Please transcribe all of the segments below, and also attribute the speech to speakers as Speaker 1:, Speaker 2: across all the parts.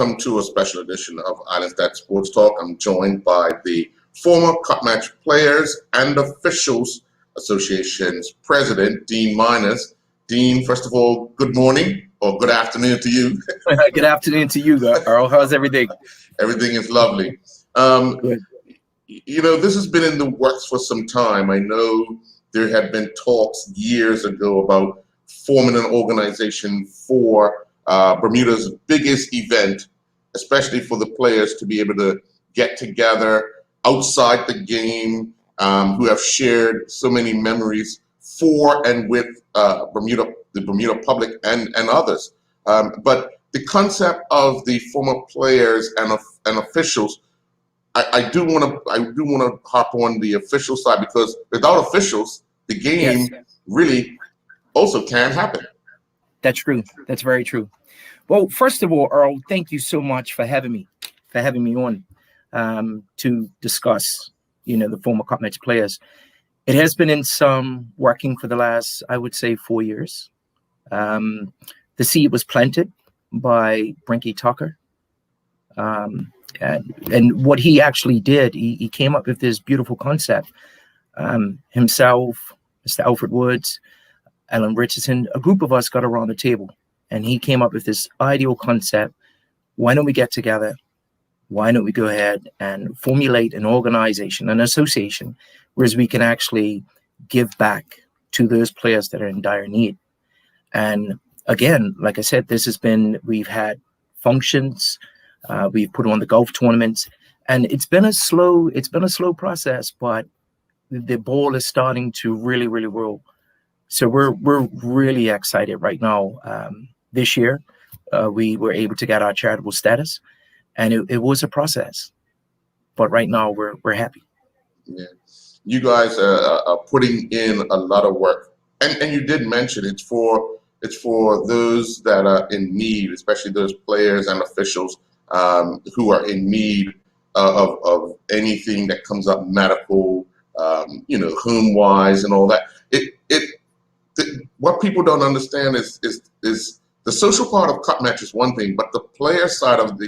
Speaker 1: Welcome to a special edition of Islandsstat Sports Talk. I'm joined by the former Cup Match Players and Officials Association's president, Dean Miners. Dean, first of all, good morning or good afternoon to you.
Speaker 2: Good afternoon to you, Earl. How's everything?
Speaker 1: Everything is lovely.
Speaker 2: Good.
Speaker 1: You know, this has been in the works for some time. I know there had been talks years ago about forming an organization for Bermuda's biggest event, especially for the players to be able to get together outside the game, who have shared so many memories for and with Bermuda, the Bermuda public and others. But the concept of the former players and officials, I do want to hop on the official side, because without officials, the game really also can't happen.
Speaker 2: That's true. That's very true. Well, first of all, Earl, thank you so much for having me on to discuss, the former Cup Match Players. It has been in some working for the last, I would say, 4 years. The seed was planted by Brinky Tucker. And what he actually did, he came up with this beautiful concept. Himself, Mr. Alfred Woods, Alan Richardson, a group of us got around the table, and he came up with this ideal concept. Why don't we get together? Why don't we go ahead and formulate an organization, an association, whereas we can actually give back to those players that are in dire need? And again, like I said, we've had functions, we've put on the golf tournaments, and it's been a slow process, but the ball is starting to really, really roll. So we're really excited right now. This year, we were able to get our charitable status, and it was a process, but right now we're happy.
Speaker 1: Yeah, you guys are putting in a lot of work, and you did mention it's for those that are in need, especially those players and officials who are in need of anything that comes up medical, home wise and all that. What people don't understand is the social part of Cup Match is one thing, but the player side of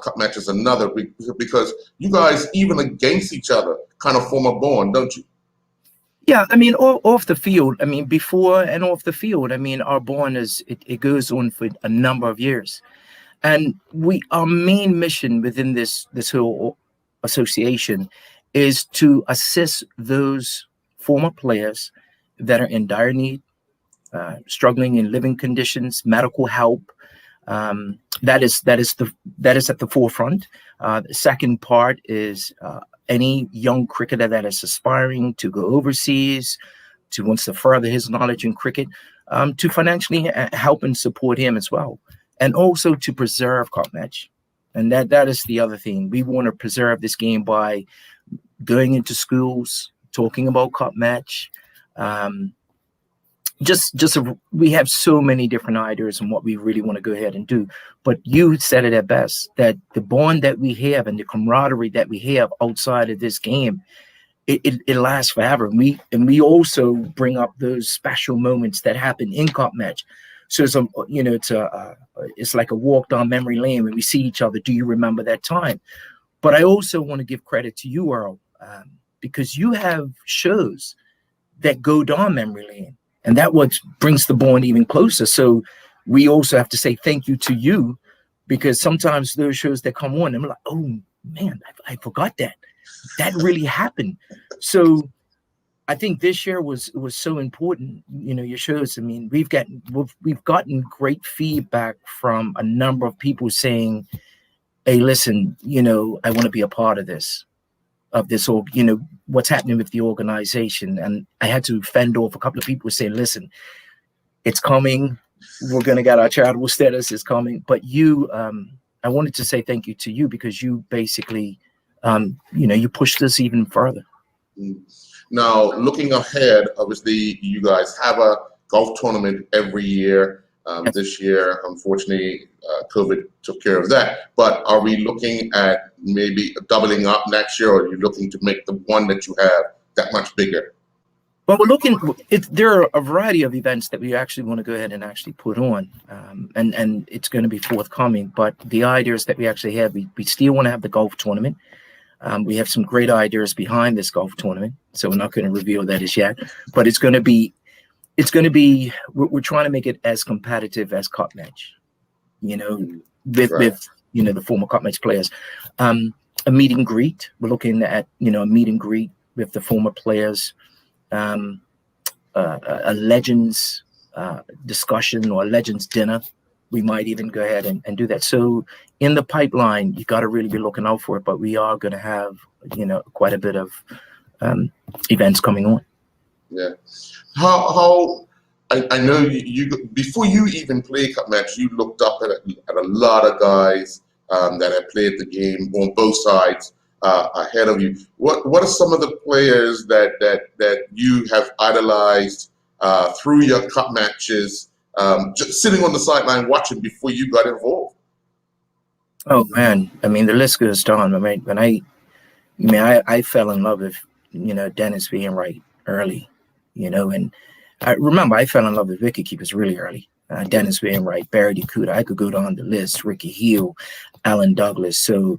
Speaker 1: Cup Match is another, because you guys, even against each other, kind of form a bond, don't you?
Speaker 2: Yeah, I mean, off the field, I mean, before and off the field, I mean, our bond it goes on for a number of years. And our main mission within this whole association is to assist those former players that are in dire need, struggling in living conditions, medical help. That is at the forefront. The second part is any young cricketer that is aspiring to go overseas, wants to further his knowledge in cricket, to financially help and support him as well, and also to preserve Cup Match. And that is the other thing. We want to preserve this game by going into schools, talking about Cup Match. We have so many different ideas on what we really want to go ahead and do. But you said it at best, that the bond that we have and the camaraderie that we have outside of this game, it lasts forever. And we also bring up those special moments that happen in Cup Match. So it's like a walk down memory lane when we see each other. Do you remember that time? But I also want to give credit to you, Earl, because you have shows that go down memory lane. And that what brings the bond even closer. So we also have to say thank you to you, because sometimes those shows that come on, I'm like, oh man, I forgot that. That really happened. So I think this year was so important. Your shows. I mean, we've gotten great feedback from a number of people saying, "Hey, listen, I want to be a part of this." What's happening with the organization. And I had to fend off a couple of people saying, listen, it's coming. We're going to get our charitable status. It's coming. But I wanted to say thank you to you, because you basically, you pushed us even further.
Speaker 1: Now, looking ahead, obviously, you guys have a golf tournament every year. This year, unfortunately, COVID took care of that. But are we looking at maybe doubling up next year, or are you looking to make the one that you have that much bigger?
Speaker 2: Well, we're looking. There are a variety of events that we actually want to go ahead and actually put on, and it's going to be forthcoming. But the ideas that we actually have, we still want to have the golf tournament. We have some great ideas behind this golf tournament, so we're not going to reveal that as yet. But it's going to be. We're trying to make it as competitive as Cup Match, with the former Cup Match players. A meet and greet. We're looking at a meet and greet with the former players. A legends discussion or a legends dinner. We might even go ahead and do that. So in the pipeline, you got to really be looking out for it. But we are going to have quite a bit of events coming on.
Speaker 1: Yeah. How I know you before you even played Cup Match, you looked up at a lot of guys that had played the game on both sides ahead of you. What are some of the players that you have idolized through your Cup Matches, just sitting on the sideline watching before you got involved?
Speaker 2: Oh man, I mean the list goes on. I fell in love with Dennis Wainwright early, and I remember I fell in love with wicket keepers really early. Dennis Wainwright, Barry DeCuda. I could go down the list. Ricky Hill, Alan Douglas. So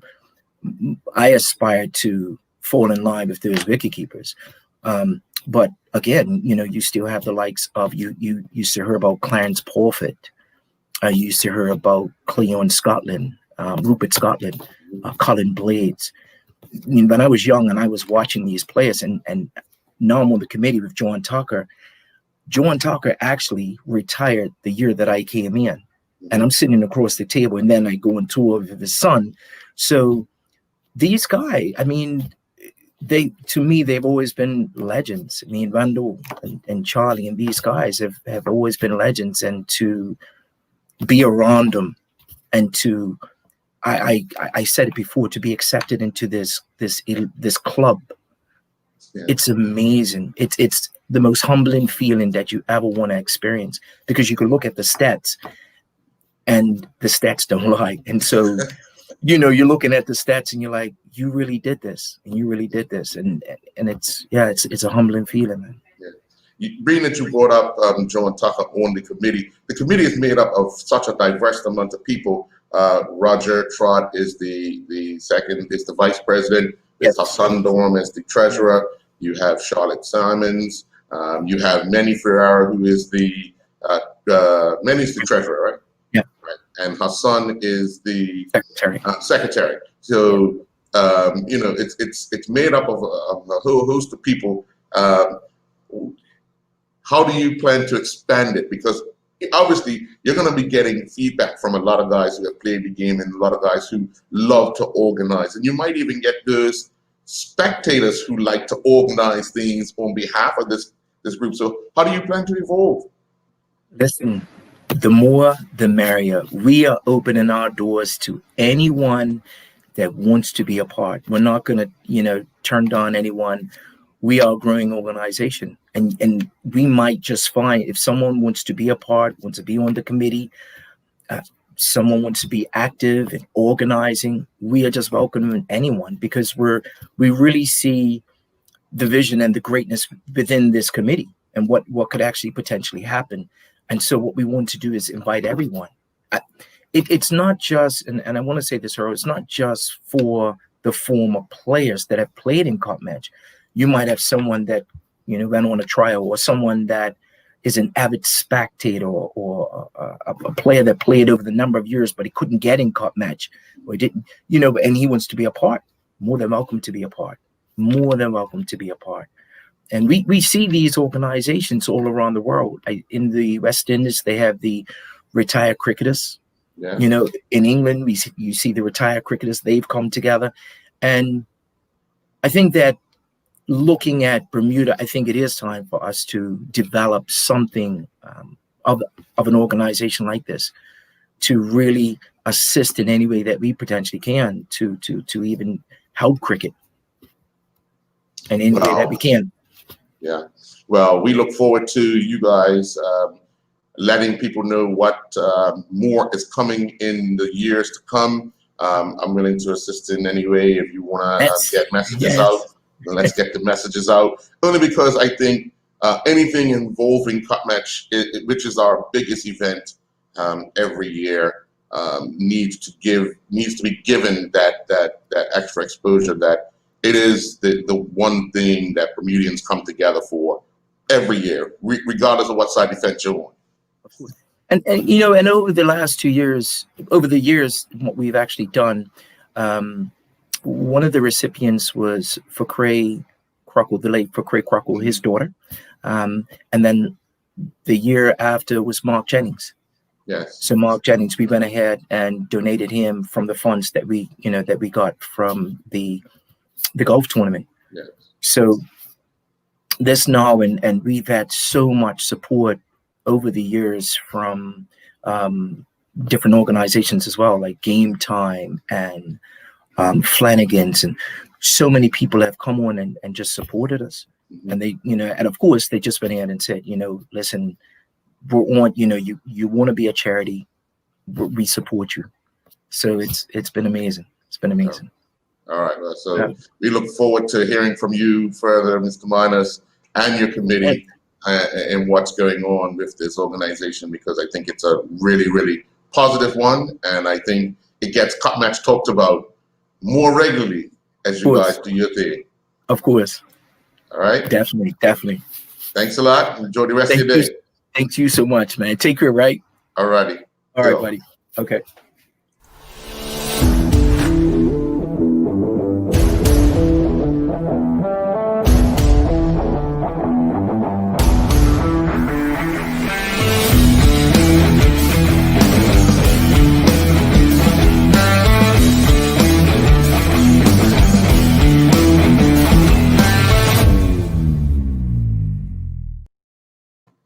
Speaker 2: I aspired to fall in line with those wicket keepers. But again, you still have the likes of you used to hear about Clarence Porfit. I used to hear about Cleon Scotland, Rupert Scotland, Colin Blades. When I was young and I was watching these players, and now I'm on the committee with John Tucker. John Tucker actually retired the year that I came in, and I'm sitting across the table, and then I go on tour with his son. So these guys, to me, they've always been legends. Randall and Charlie and these guys have always been legends, and to be around them and to, I said it before, to be accepted into this club. Yeah. It's amazing. It's the most humbling feeling that you ever want to experience, because you can look at the stats and the stats don't lie. And so, you're looking at the stats and you're like, you really did this, and you really did this. And it's a humbling feeling, man.
Speaker 1: Yeah. Being that you brought up John Tucker on the committee is made up of such a diverse amount of people. Roger Trott is the second, is the vice president. Yes. Hassan Dorm is the treasurer. You have Charlotte Simons. You have Manny Ferrara, who is Manny's the treasurer, right?
Speaker 2: Yeah.
Speaker 1: Right. And Hassan is the
Speaker 2: secretary.
Speaker 1: So it's made up of a whole host of people. How do you plan to expand it? Because obviously you're going to be getting feedback from a lot of guys who have played the game and a lot of guys who love to organize, and you might even get those spectators who like to organize things on behalf of this group. So how do you plan to evolve?
Speaker 2: Listen, the more the merrier. We are opening our doors to anyone that wants to be a part. We're not going to turn down anyone. We are a growing organization, and we might just find, if someone wants to be a part, wants to be on the committee, someone wants to be active and organizing, we are just welcoming anyone, because we really see the vision and the greatness within this committee and what could actually potentially happen. And so what we want to do is invite everyone. It's not just, and I want to say this earlier, it's not just for the former players that have played in Cup Match. You might have someone that ran on a trial, or someone that is an avid spectator, or a player that played over the number of years, but he couldn't get in Cup Match, or he didn't, and he wants to be a part. More than welcome to be a part. More than welcome to be a part. And we see these organizations all around the world. In the West Indies, they have the retired cricketers. Yeah. In England, you see the retired cricketers. They've come together, and I think that, looking at Bermuda, I think it is time for us to develop something of an organization like this, to really assist in any way that we potentially can to even help cricket in any way that we can.
Speaker 1: Yeah. Well, we look forward to you guys letting people know what more is coming in the years to come. I'm willing to assist in any way if you want to get messages out. Let's get the messages out. Only because I think anything involving Cup Match, which is our biggest event every year, needs to be given that extra exposure. That it is the one thing that Bermudians come together for every year, regardless of what side of the fence you're on.
Speaker 2: Of course. And you know, and over the years, what we've actually done, one of the recipients was Fakray Cruckle, the late Fakray Cruckle, his daughter, and then the year after was Mark Jennings.
Speaker 1: Yes.
Speaker 2: So Mark Jennings, we went ahead and donated him from the funds that we got from the golf tournament.
Speaker 1: Yes.
Speaker 2: So this now, and we've had so much support over the years from different organizations as well, like Game Time and Flanagan's, and so many people have come on and just supported us.
Speaker 1: Mm-hmm.
Speaker 2: And they, and of course they just went ahead and said, listen, we're on, you want to be a charity, we support you. So it's been amazing. It's been amazing.
Speaker 1: All right. Well, so we look forward to hearing from you further, Mr. Minas, and your committee, and what's going on with this organization, because I think it's a really, really positive one, and I think it gets Cup Match talked about more regularly as you guys do your thing.
Speaker 2: Of course.
Speaker 1: All right.
Speaker 2: Definitely.
Speaker 1: Thanks a lot. Enjoy the rest of your day.
Speaker 2: Thanks you so much, man. Take care, right?
Speaker 1: All righty.
Speaker 2: All right, buddy. Okay.